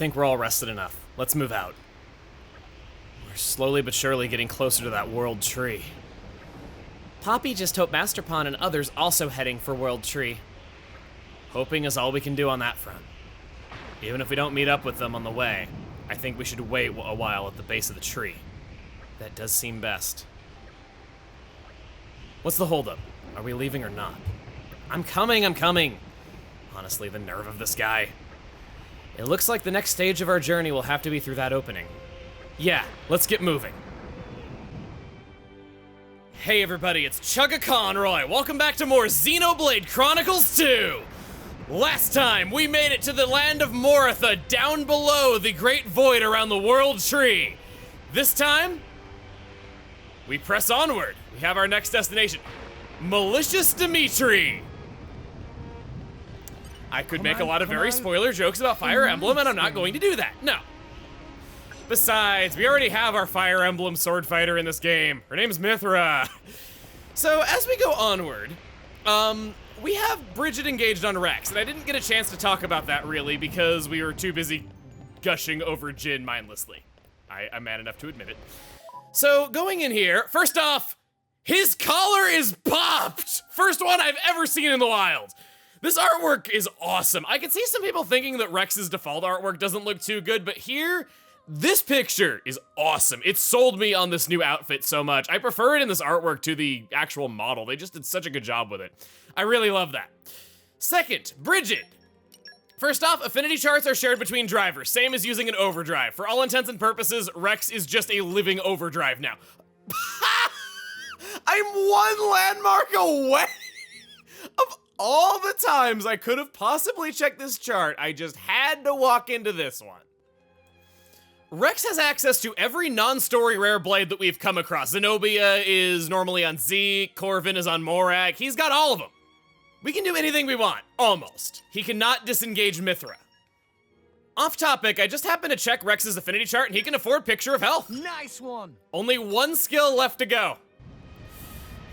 think we're all rested enough. Let's move out. We're slowly but surely getting closer to that World Tree. Poppy just hoped Master Pawn and others also heading for World Tree. Hoping is all we can do on that front. Even if we don't meet up with them on the way, I think we should wait a while at the base of the tree. That does seem best. What's the holdup? Are we leaving or not? I'm coming. Honestly, the nerve of this guy. It looks like the next stage of our journey will have to be through that opening. Yeah, let's get moving. Hey everybody, it's Chugga Conroy. Welcome back to more Xenoblade Chronicles 2. Last time, we made it to the land of Moratha, down below the Great Void around the World Tree. This time, we press onward. We have our next destination, Malicious Dimitri. I could make a lot of very spoiler jokes about Fire Emblem, and I'm not going to do that, no. Besides, we already have our Fire Emblem sword fighter in this game. Her name's Mythra. So, as we go onward, we have Bridget engaged on Rex, and I didn't get a chance to talk about that really because we were too busy gushing over Jin mindlessly. I'm mad enough to admit it. So, going in here, first off, his collar is popped! First one I've ever seen in the wild. This artwork is awesome. I can see some people thinking that Rex's default artwork doesn't look too good, but here, this picture is awesome. It sold me on this new outfit so much. I prefer it in this artwork to the actual model. They just did such a good job with it. I really love that. Second, Bridget. First off, affinity charts are shared between drivers, same as using an overdrive. For all intents and purposes, Rex is just a living overdrive now. I'm one landmark away of all the times I could have possibly checked this chart. I just had to walk into this one. Rex has access to every non-story rare blade that we've come across. Zenobia is normally on Zeke, Corvin is on Morag. He's got all of them. We can do anything we want, almost. He cannot disengage Mythra. Off topic, I just happened to check Rex's affinity chart and he can afford Picture of Health. Nice one. Only one skill left to go.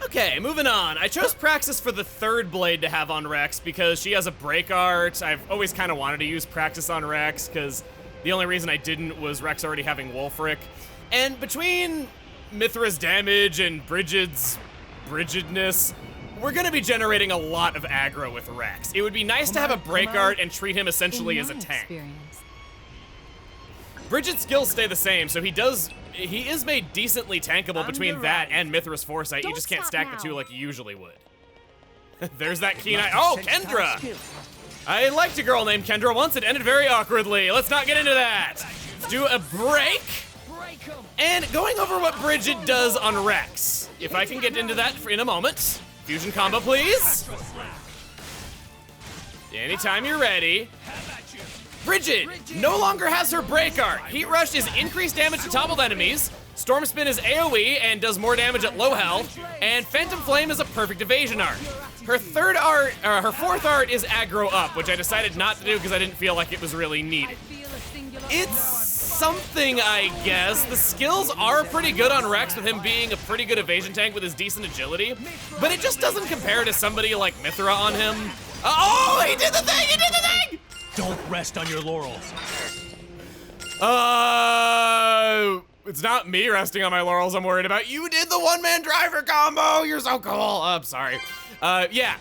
Okay, moving on. I chose Praxis for the third blade to have on Rex because she has a break art. I've always kind of wanted to use Praxis on Rex because the only reason I didn't was Rex already having Wolfric. And between Mythra's damage and Bridget's Bridgetness, we're gonna be generating a lot of aggro with Rex. It would be nice to have a break art and treat him essentially as a tank. Bridget's skills stay the same, so he is made decently tankable between that and Mythra's Foresight. You just can't stack the two like you usually would. There's that keen eye. Oh, Kendra! I liked a girl named Kendra once. It ended very awkwardly. Let's not get into that. Let's do a break. And going over what Bridget does on Rex. If I can get into that in a moment. Fusion combo, please. Anytime you're ready. Bridget no longer has her break art. Heat Rush is increased damage to toppled enemies. Storm Spin is AoE and does more damage at low health. And Phantom Flame is a perfect evasion art. Her fourth art is aggro up, which I decided not to do because I didn't feel like it was really needed. It's something, I guess. The skills are pretty good on Rex with him being a pretty good evasion tank with his decent agility, but it just doesn't compare to somebody like Mythra on him. Oh, he did the thing! He did the thing! Don't rest on your laurels. It's not me resting on my laurels I'm worried about. You did the one-man driver combo! You're so cool! I'm sorry. Yeah.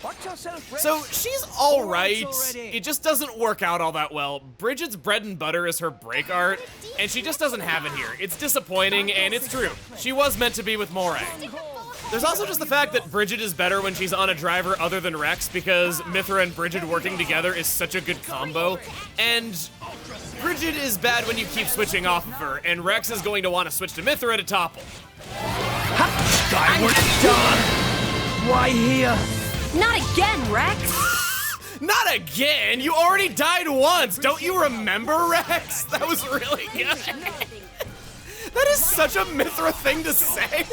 So she's all right. It just doesn't work out all that well. Bridget's bread and butter is her break art, and she just doesn't have it here. It's disappointing, and it's true. She was meant to be with Morag. There's also just the fact that Bridget is better when she's on a driver other than Rex because Mythra and Bridget working together is such a good combo, and Bridget is bad when you keep switching off of her, and Rex is going to want to switch to Mythra to topple. Skyward done. Why here? Not again, Rex! Not again! You already died once! Don't you remember, Rex? That was really good. That is such a Mythra thing to say.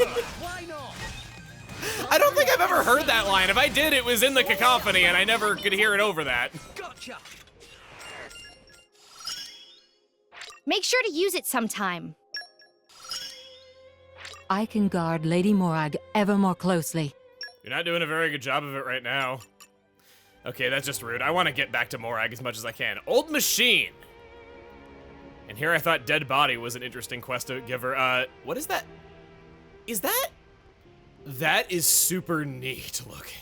I don't think I've ever heard that line. If I did, it was in the cacophony, and I never could hear it over that. Gotcha. Make sure to use it sometime. I can guard Lady Morag ever more closely. You're not doing a very good job of it right now. Okay, that's just rude. I want to get back to Morag as much as I can. Old Machine. And here I thought dead body was an interesting quest to give her. What is that? That is super neat looking.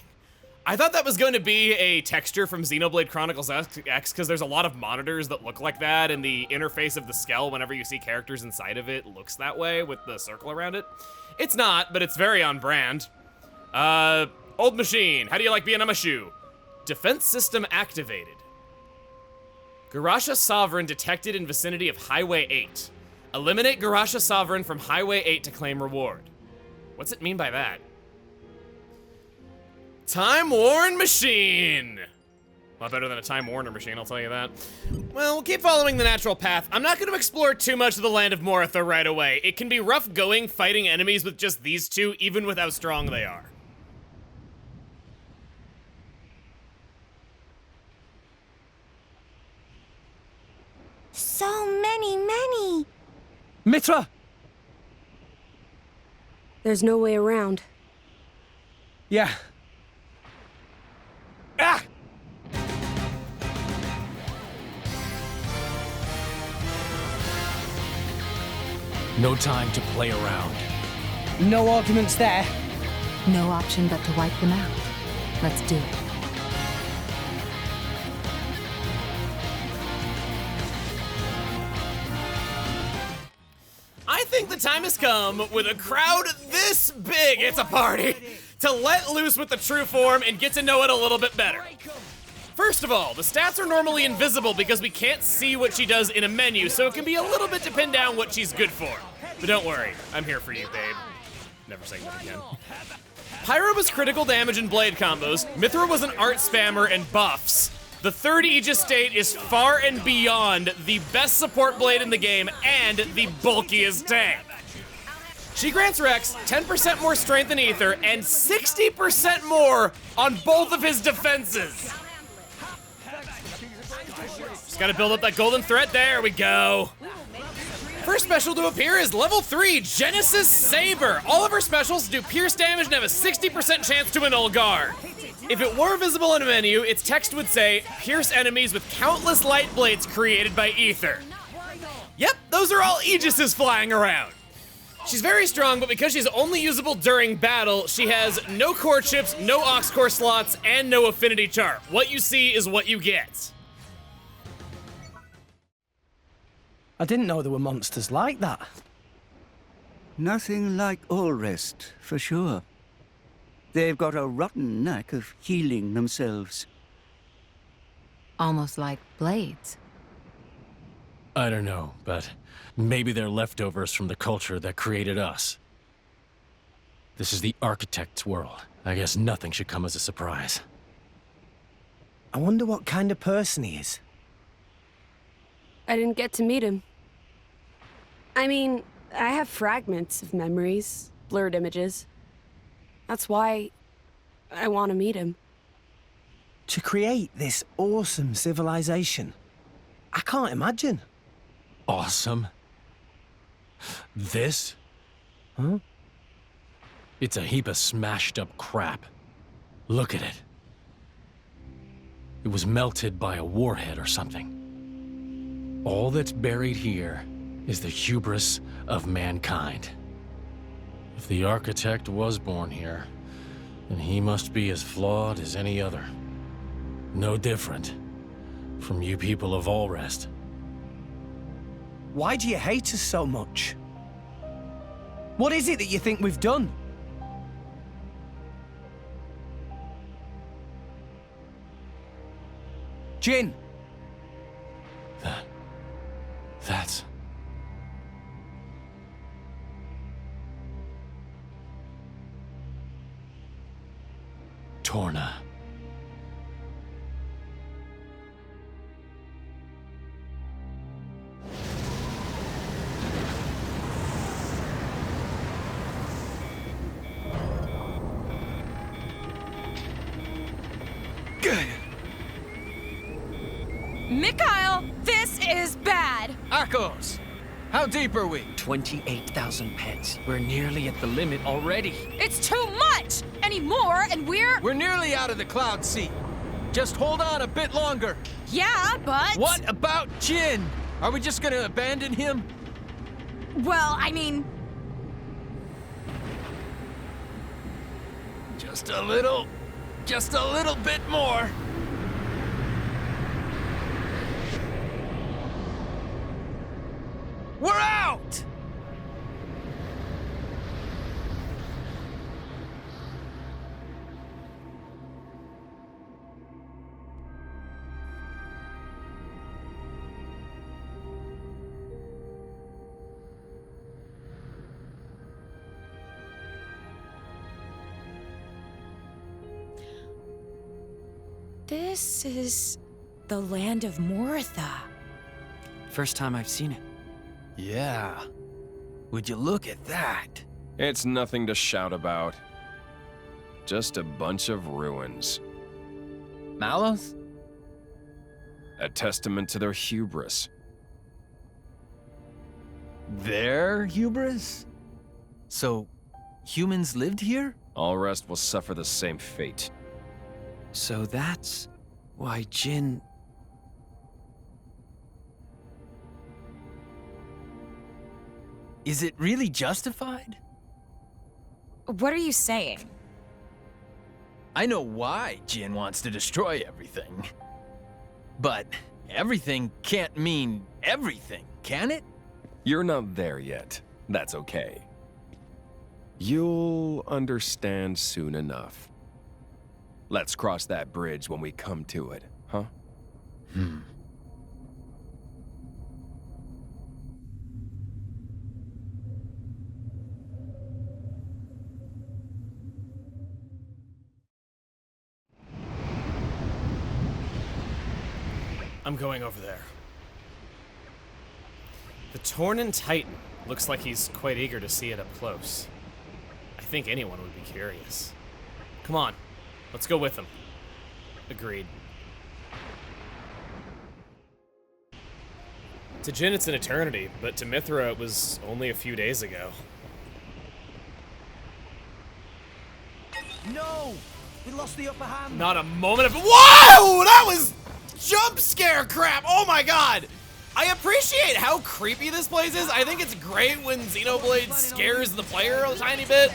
I thought that was going to be a texture from Xenoblade Chronicles X, because there's a lot of monitors that look like that, and the interface of the skull, whenever you see characters inside of it, looks that way with the circle around it. It's not, but it's very on brand. Old machine, how do you like being a Mashu? Defense system activated. Garasha Sovereign detected in vicinity of Highway 8. Eliminate Garasha Sovereign from Highway 8 to claim reward. What's it mean by that? Time-worn machine! A lot better than a time-warner machine, I'll tell you that. Well, we'll keep following the natural path. I'm not gonna explore too much of the land of Moratha right away. It can be rough going fighting enemies with just these two, even with how strong they are. So many. Mitra! There's no way around. Yeah. Ah! No time to play around. No arguments there. No option but to wipe them out. Let's do it. I think the time has come, with a crowd this big, it's a party, to let loose with the true form and get to know it a little bit better. First of all, the stats are normally invisible because we can't see what she does in a menu, so it can be a little bit to pin down what she's good for. But don't worry, I'm here for you, babe. Never saying that again. Pyra was critical damage and blade combos, Mithra was an art spammer and buffs. The third Aegis state is far and beyond the best support blade in the game and the bulkiest tank. She grants Rex 10% more strength than Ether and 60% more on both of his defenses. Just gotta build up that golden thread. There we go. First special to appear is level 3, Genesis Saber. All of her specials do pierce damage and have a 60% chance to annul guard. If it were visible in a menu, its text would say, pierce enemies with countless light blades created by Ether. Yep, those are all Aegises flying around. She's very strong, but because she's only usable during battle, she has no core chips, no aux core slots, and no affinity chart. What you see is what you get. I didn't know there were monsters like that. Nothing like Allrest, for sure. They've got a rotten knack of healing themselves. Almost like blades. I don't know, but maybe they're leftovers from the culture that created us. This is the architect's world. I guess nothing should come as a surprise. I wonder what kind of person he is. I didn't get to meet him. I mean, I have fragments of memories, blurred images. That's why I want to meet him. To create this awesome civilization, I can't imagine. Awesome. This? Huh? It's a heap of smashed up crap. Look at it. It was melted by a warhead or something. All that's buried here is the hubris of mankind. If the architect was born here, then he must be as flawed as any other. No different from you people of Allrest. Why do you hate us so much? What is it that you think we've done? Jin! That's... Torna. Mikhail, this is bad. Arcos, how deep are we? 28,000 pets. We're nearly at the limit already. It's too much. Any more and We're nearly out of the cloud sea. Just hold on a bit longer. Yeah, but... What about Jin? Are we just gonna abandon him? Well, I mean, Just a little bit more. We're out! this is the land of Moritha. First time I've seen it. Yeah. Would you look at that? It's nothing to shout about. Just a bunch of ruins. Mallows? A testament to their hubris. Their hubris? So, humans lived here? All rest will suffer the same fate. So that's why Jin... Is it really justified? What are you saying? I know why Jin wants to destroy everything. But everything can't mean everything, can it? You're not there yet. That's okay. You'll understand soon enough. Let's cross that bridge when we come to it, huh? I'm going over there. The Tornin Titan looks like he's quite eager to see it up close. I think anyone would be curious. Come on, let's go with him. Agreed. To Jin, it's an eternity, but to Mithra, it was only a few days ago. No! We lost the upper hand. Not a moment of— Whoa! That was jump scare crap! Oh my god! I appreciate how creepy this place is. I think it's great when Xenoblade scares the player a tiny bit.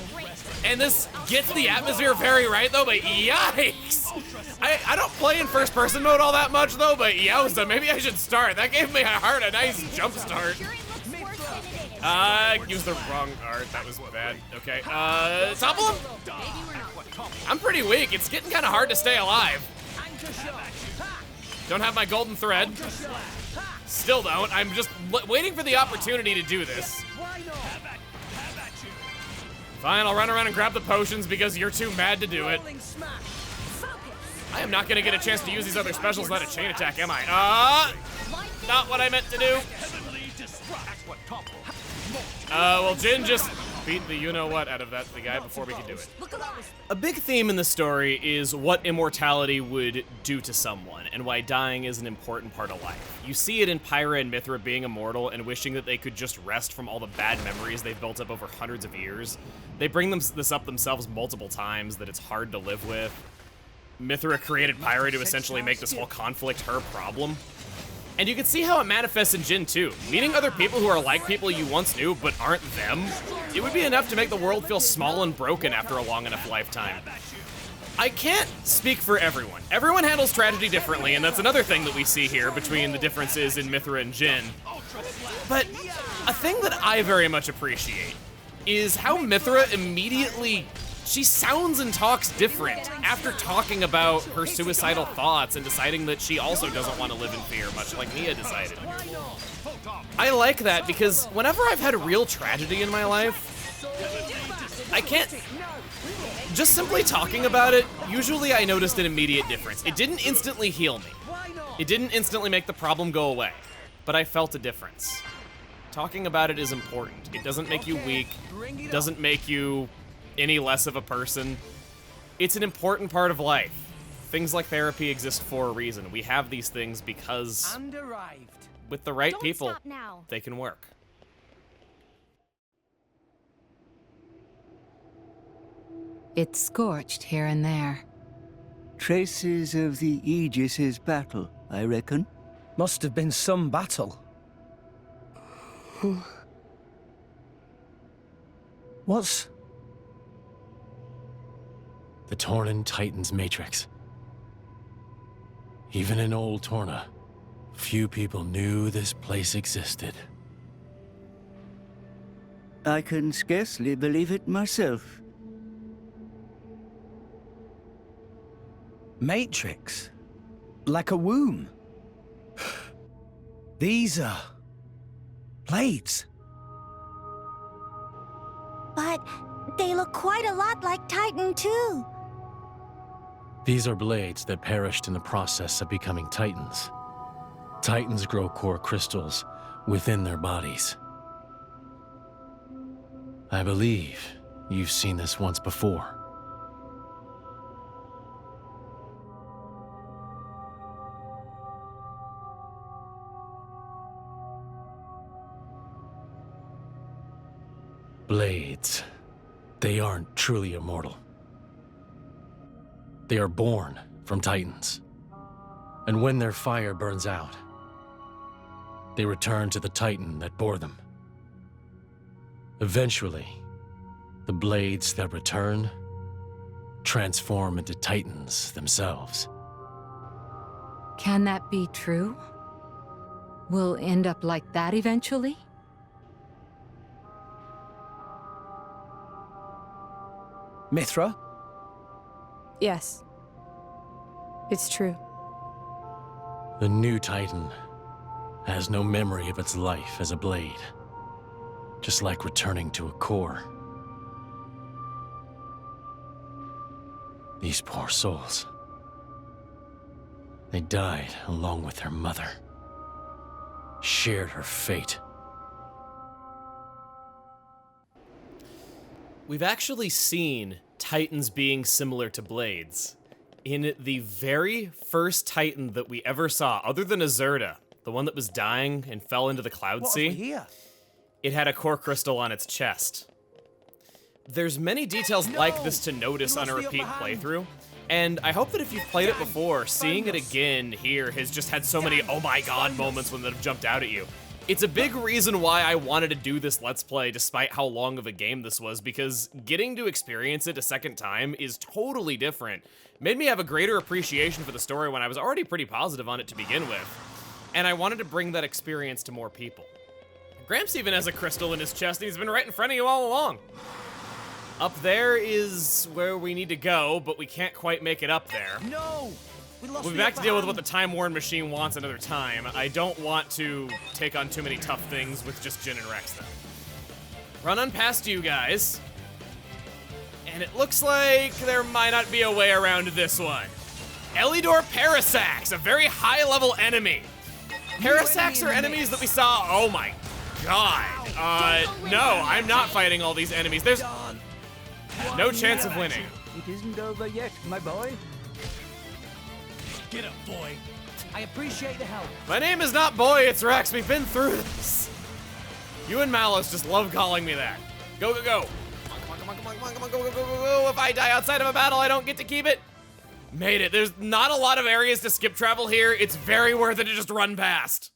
And this gets the atmosphere very right, though, but yikes! I don't play in first-person mode all that much, though, but yowza, maybe I should start. That gave my heart a nice jump start. Used the wrong art. That was bad. Okay, topple him? I'm pretty weak. It's getting kind of hard to stay alive. Don't have my golden thread. Still don't. I'm just waiting for the opportunity to do this. Fine, I'll run around and grab the potions because you're too mad to do it. I am not gonna get a chance to use these other specials without a chain attack, am I? Not what I meant to do. Well, Jin just beat the you-know-what out of the guy before we could do it. A big theme in the story is what immortality would do to someone, and why dying is an important part of life. You see it in Pyra and Mithra being immortal and wishing that they could just rest from all the bad memories they've built up over hundreds of years. They bring this up themselves multiple times, that it's hard to live with. Mithra created Pyra to essentially make this whole conflict her problem. And you can see how it manifests in Jin too. Meeting other people who are like people you once knew but aren't them, it would be enough to make the world feel small and broken after a long enough lifetime. I can't speak for everyone. Everyone handles tragedy differently, and that's another thing that we see here between the differences in Mithra and Jin. But a thing that I very much appreciate is how Mithra immediately— she sounds and talks different after talking about her suicidal thoughts and deciding that she also doesn't want to live in fear, much like Mia decided. I like that because whenever I've had real tragedy in my life, I can't— just simply talking about it, usually I noticed an immediate difference. It didn't instantly heal me. It didn't instantly make the problem go away, but I felt a difference. Talking about it is important. It doesn't make you weak, it doesn't make you any less of a person. It's an important part of life. Things like therapy exist for a reason. We have these things because with the right people, they can work. It's scorched here and there. Traces of the Aegis's battle, I reckon. Must have been some battle. What's... The Tornan Titan's matrix. Even in old Torna, few people knew this place existed. I can scarcely believe it myself. Matrix? Like a womb? These are... blades. But they look quite a lot like Titan, too. These are blades that perished in the process of becoming Titans. Titans grow core crystals within their bodies. I believe you've seen this once before. Blades. They aren't truly immortal. They are born from Titans. And when their fire burns out, they return to the Titan that bore them. Eventually, the blades that return transform into Titans themselves. Can that be true? We'll end up like that eventually? Mithra? Yes. It's true. The new Titan has no memory of its life as a blade, just like returning to a core. These poor souls. They died along with their mother, shared her fate. We've actually seen Titans being similar to blades. In the very first Titan that we ever saw, other than Azurda, the one that was dying and fell into the Cloud Sea, it had a core crystal on its chest. There's many details like this to notice on a repeat playthrough, and I hope that if you've played it before, seeing it again here has just had so many oh my god moments when that have jumped out at you. It's a big reason why I wanted to do this Let's Play despite how long of a game this was, because getting to experience it a second time is totally different. Made me have a greater appreciation for the story when I was already pretty positive on it to begin with, and I wanted to bring that experience to more people. Gramps even has a crystal in his chest, and he's been right in front of you all along. Up there is where we need to go, but we can't quite make it up there. No! We'll be back to deal with what the Time Worn machine wants another time. I don't want to take on too many tough things with just Jin and Rex, though. Run on past you guys. And it looks like there might not be a way around this one. Elidor Parasax, a very high-level enemy. Parasax are enemies that we saw. Oh my god. No, I'm not fighting all these enemies. There's no chance of winning. It isn't over yet, my boy. Get up, boy. I appreciate the help. My name is not Boy, it's Rex. We've been through this. You and Malus just love calling me that. Go, go, go. Come on, come on, come on, come on, go, go, go, go, go. If I die outside of a battle, I don't get to keep it. Made it. There's not a lot of areas to skip travel here. It's very worth it to just run past.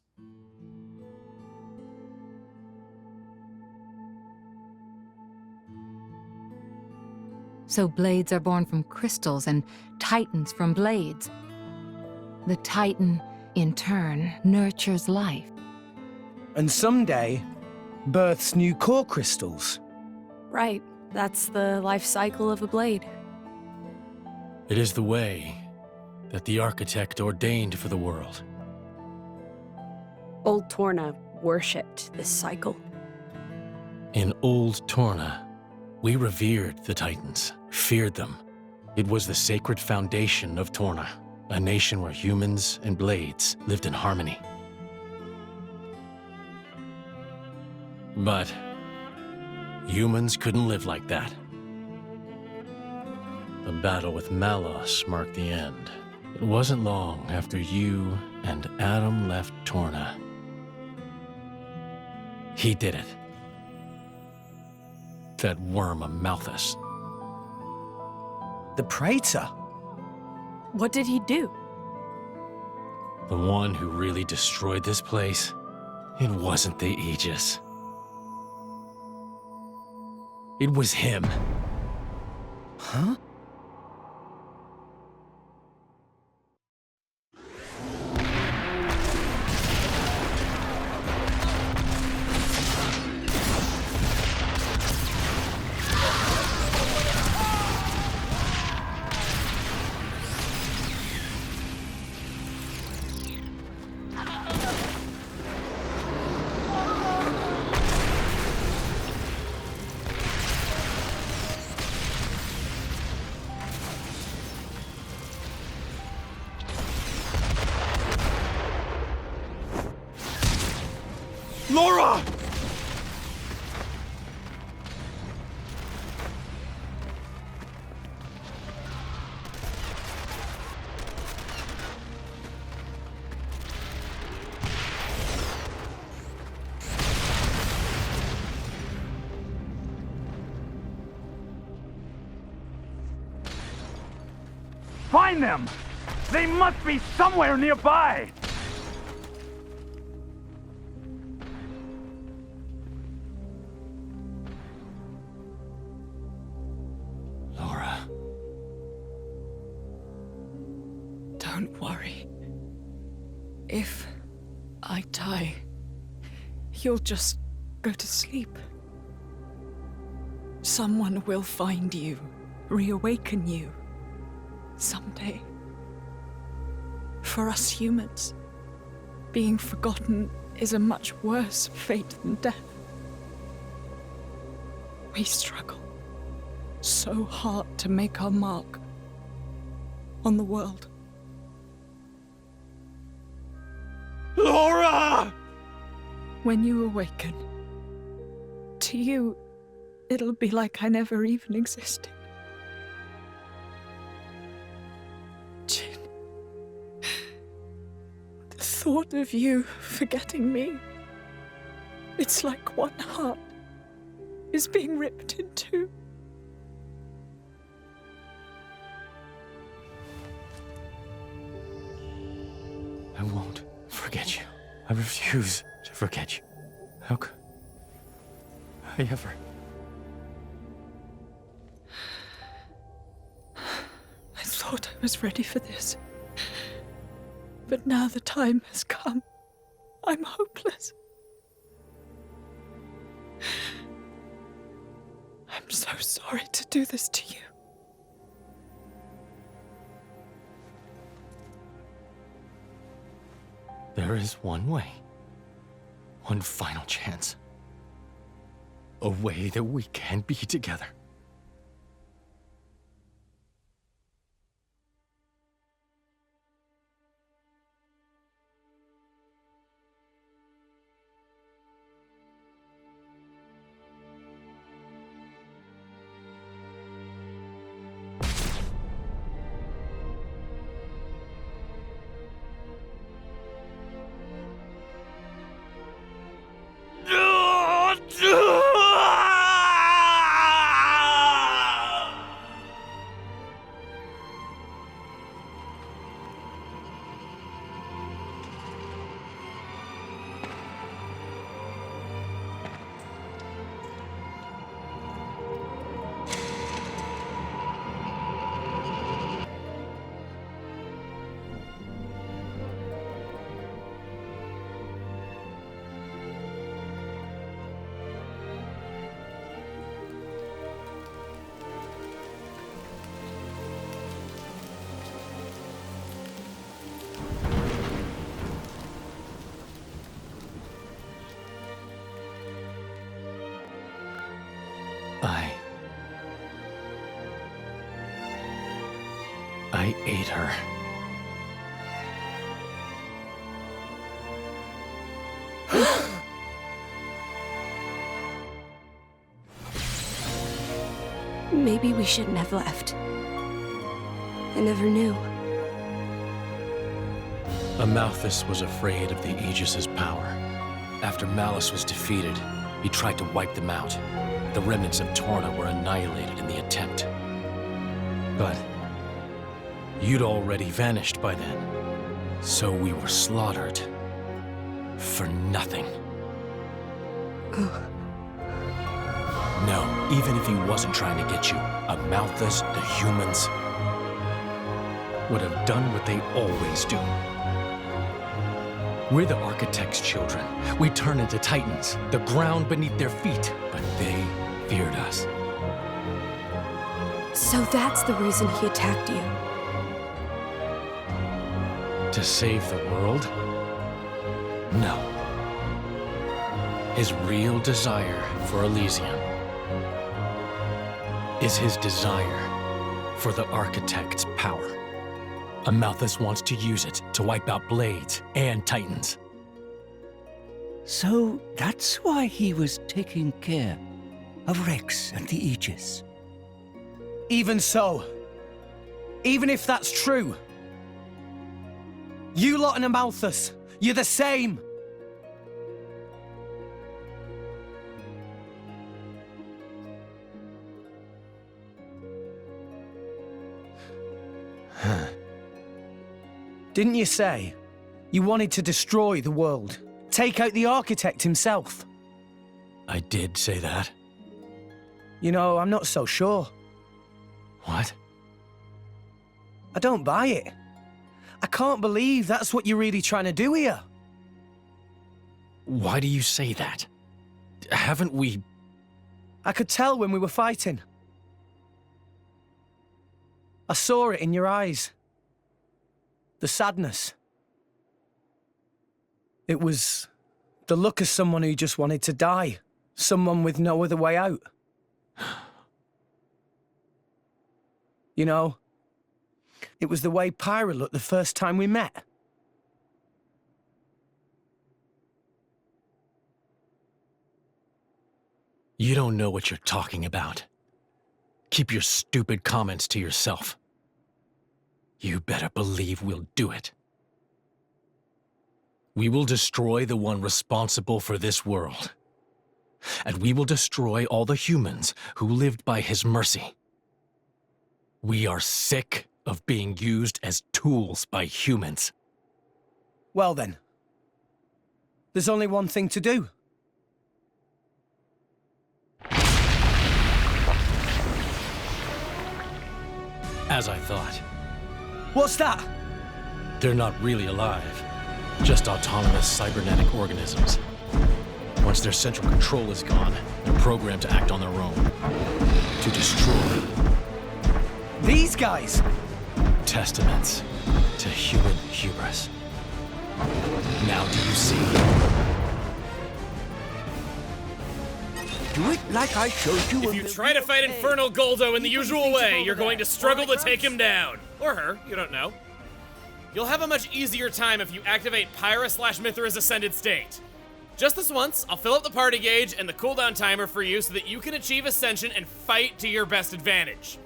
So blades are born from crystals and titans from blades. The Titan, in turn, nurtures life. And someday, births new core crystals. Right. That's the life cycle of a blade. It is the way that the architect ordained for the world. Old Torna worshipped this cycle. In old Torna, we revered the Titans, feared them. It was the sacred foundation of Torna, a nation where humans and blades lived in harmony. But humans couldn't live like that. The battle with Malos marked the end. It wasn't long after you and Adam left Torna. He did it. That worm of Malthus. The Praetor? What did he do? The one who really destroyed this place, it wasn't the Aegis. It was him. Huh? Laura! Find them! They must be somewhere nearby! Laura. Don't worry. If I die, you'll just go to sleep. Someone will find you, reawaken you. Someday. For us humans, being forgotten is a much worse fate than death. We struggle so hard to make our mark on the world. Laura! When you awaken, to you, it'll be like I never even existed. Jin, the thought of you forgetting me, it's like one heart is being ripped in two. I won't forget you. I refuse to forget you. How could I ever? I thought I was ready for this. But now the time has come. I'm hopeless. I'm so sorry to do this to you. There is one way. One final chance. A way that we can be together. I ate her. Maybe we shouldn't have left. I never knew. Amalthus was afraid of the Aegis's power. After Malus was defeated, he tried to wipe them out. The remnants of Torna were annihilated in the attempt. But you'd already vanished by then, so we were slaughtered for nothing. Oh. No, even if he wasn't trying to get you, Amalthus, the humans, would have done what they always do. We're the Architect's children. We turn into Titans, the ground beneath their feet, but they feared us. So that's the reason he attacked you. To save the world? No. His real desire for Elysium is his desire for the Architect's power. Amalthus wants to use it to wipe out Blades and Titans. So that's why he was taking care of Rex and the Aegis. Even so, even if that's true, you lot and Amalthus, you're the same. Didn't you say you wanted to destroy the world? Take out the Architect himself? I did say that. You know, I'm not so sure. What? I don't buy it. I can't believe that's what you're really trying to do here. Why do you say that? Haven't we... I could tell when we were fighting. I saw it in your eyes. The sadness. It was the look of someone who just wanted to die. Someone with no other way out. You know, it was the way Pyra looked the first time we met. You don't know what you're talking about. Keep your stupid comments to yourself. You better believe we'll do it. We will destroy the one responsible for this world. And we will destroy all the humans who lived by his mercy. We are sick of being used as tools by humans. Well then, there's only one thing to do. As I thought. What's that? They're not really alive, just autonomous cybernetic organisms. Once their central control is gone, they're programmed to act on their own. To destroy. These guys? Testaments to human hubris. Now do you see? Do it like I showed you. If you try to fight Infernal Goldo in the usual way, you're going to struggle to take him down. Or her, you don't know. You'll have a much easier time if you activate Pyra/Mithra's Ascended State. Just this once, I'll fill up the party gauge and the cooldown timer for you so that you can achieve Ascension and fight to your best advantage.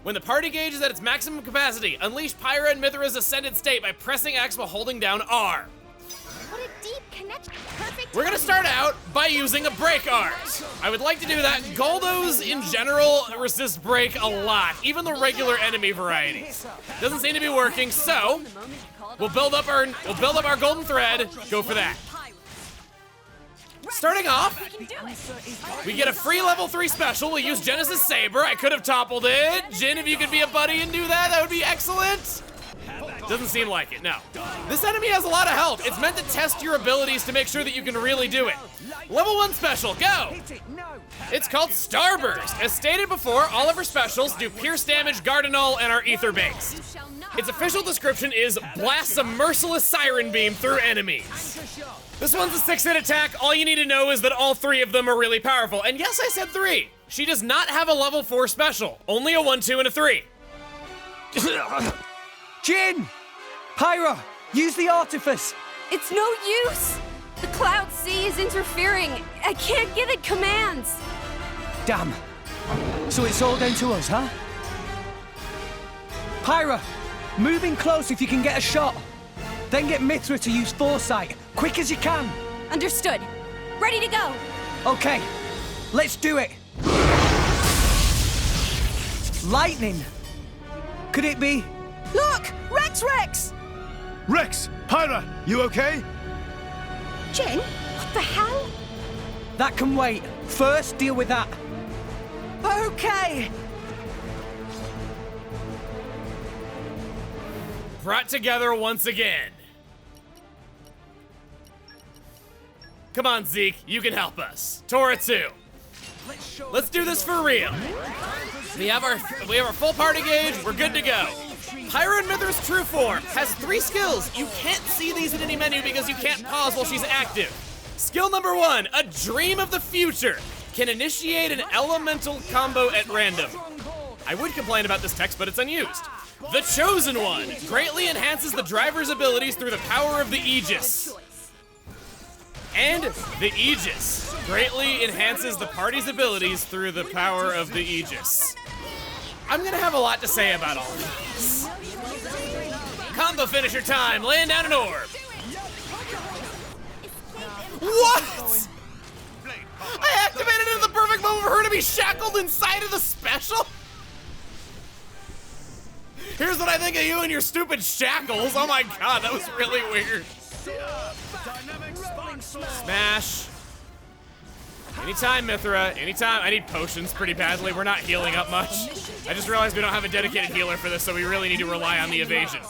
When the party gauge is at its maximum capacity, unleash Pyra and Mithra's Ascended State by pressing X while holding down R. What a deep connection. Perfect. We're gonna start out by using a break art. I would like to do that. Goldos in general resist break a lot, even the regular enemy varieties. Doesn't seem to be working, so we'll build up our golden thread. Go for that. Starting off, we get a free level 3 special. We'll use Genesis Saber. I could have toppled it. Jin, if you could be a buddy and do that, that would be excellent. Doesn't seem like it, no. This enemy has a lot of health. It's meant to test your abilities to make sure that you can really do it. Level 1 special, go! It's called Starburst. As stated before, all of our specials do pierce damage, Gardenol, and are ether-based. Its official description is blasts a merciless siren beam through enemies. This one's a 6-hit attack. All you need to know is that all 3 of them are really powerful. And yes, I said 3. She does not have a level 4 special. Only a 1, 2, and a 3. Jin! Pyra, use the artifice! It's no use! The Cloud Sea is interfering. I can't give it commands. Damn. So it's all down to us, huh? Pyra, move in close if you can get a shot. Then get Mithra to use Foresight, quick as you can. Understood. Ready to go. Okay, let's do it. Lightning. Could it be? Look! Rex! Rex! Pyra, you okay? Jin, what the hell? That can wait. First, deal with that. Okay! Brought together once again. Come on, Zeke, you can help us. Tora too. Let's do this for real. We have our full party gauge, we're good to go. Pyra in Mithra's true form has 3 skills. You can't see these in any menu because you can't pause while she's active. Skill number 1, a dream of the future. Can initiate an elemental combo at random. I would complain about this text, but it's unused. The Chosen One greatly enhances the driver's abilities through the power of the Aegis. And the Aegis greatly enhances the party's abilities through the power of the Aegis. I'm gonna have a lot to say about all of these. Combo finisher time, laying down an orb. What? I activated it at the perfect moment for her to be shackled inside of the special? Here's what I think of you and your stupid shackles. Oh my god, that was really weird. Smash. Anytime, Mithra, anytime. I need potions pretty badly. We're not healing up much. I just realized we don't have a dedicated healer for this, so we really need to rely on the evasion.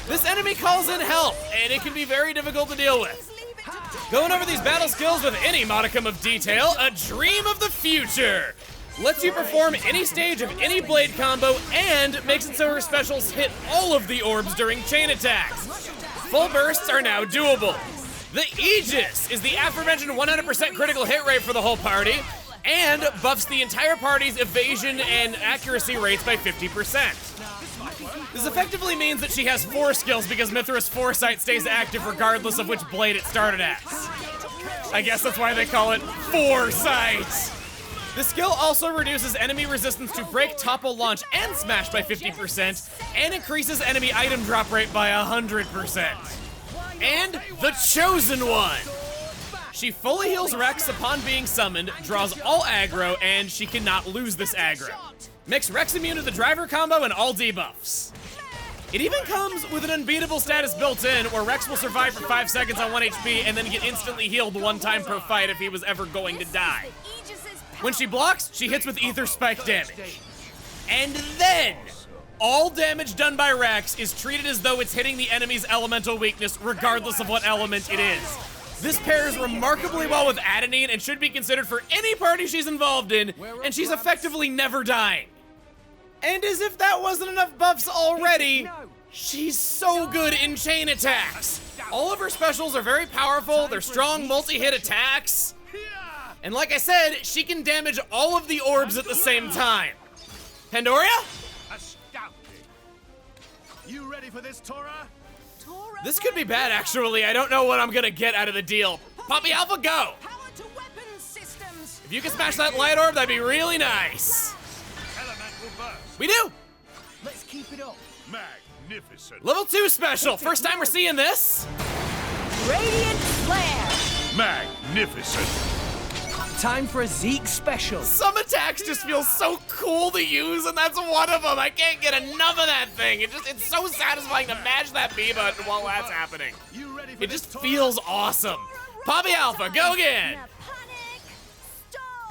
This enemy calls in help, and it can be very difficult to deal with. Going over these battle skills with any modicum of detail, a dream of the future. Lets you perform any stage of any blade combo and makes it so her specials hit all of the orbs during chain attacks. Full bursts are now doable. The Aegis is the aforementioned 100% critical hit rate for the whole party and buffs the entire party's evasion and accuracy rates by 50%. This effectively means that she has 4 skills because Mithra's Foresight stays active regardless of which blade it started as. I guess that's why they call it Foresight. The skill also reduces enemy resistance to break, topple, launch, and smash by 50%, and increases enemy item drop rate by 100%. And the Chosen One! She fully heals Rex upon being summoned, draws all aggro, and she cannot lose this aggro. Makes Rex immune to the driver combo and all debuffs. It even comes with an unbeatable status built in, where Rex will survive for 5 seconds on 1 HP and then get instantly healed 1 time per fight if he was ever going to die. When she blocks, she hits with Ether Spike damage. And then, all damage done by Rex is treated as though it's hitting the enemy's elemental weakness, regardless of what element it is. This pairs remarkably well with Adenine and should be considered for any party she's involved in, and she's effectively never dying. And as if that wasn't enough buffs already, she's so good in chain attacks. All of her specials are very powerful, they're strong multi-hit attacks. And like I said, she can damage all of the orbs at the same time. Pandoria? Astounding. You ready for this, Tora? This could be bad, actually. I don't know what I'm gonna get out of the deal. Poppy Alpha, go! If you can smash that light orb, that'd be really nice. We do! Let's keep it up. Magnificent. Level 2 special. First time we're seeing this. Radiant Flare! Magnificent. Time for a Zeke special. Some attacks just feel so cool to use, and that's one of them. I can't get enough of that thing. It's so satisfying to mash that B button while that's happening. It just feels awesome. Poppy Alpha, go again.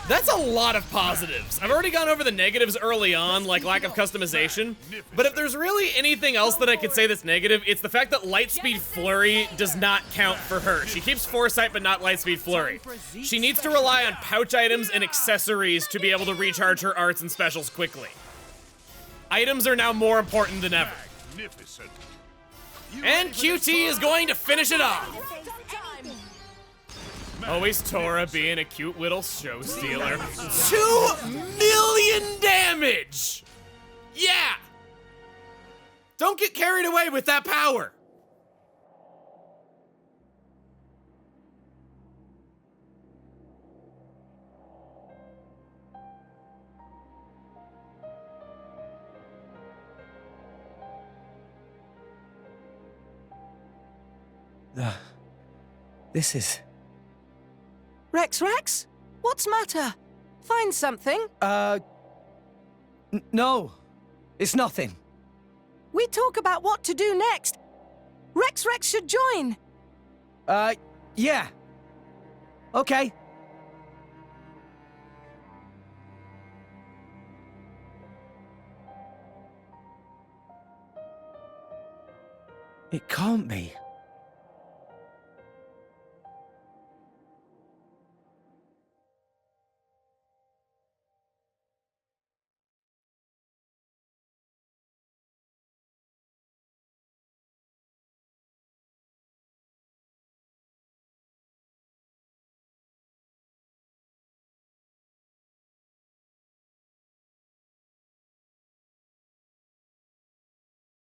That's a lot of positives. I've already gone over the negatives early on, like lack of customization. But if there's really anything else that I could say that's negative, it's the fact that Lightspeed Flurry does not count for her. She keeps Foresight, but not Lightspeed Flurry. She needs to rely on pouch items and accessories to be able to recharge her arts and specials quickly. Items are now more important than ever. And QT is going to finish it off. Always Tora being a cute little show stealer. 2 million damage! Yeah! Don't get carried away with that power. This is... Rex? What's matter? Find something? No. It's nothing. We talk about what to do next. Rex should join. Yeah. Okay. It can't be.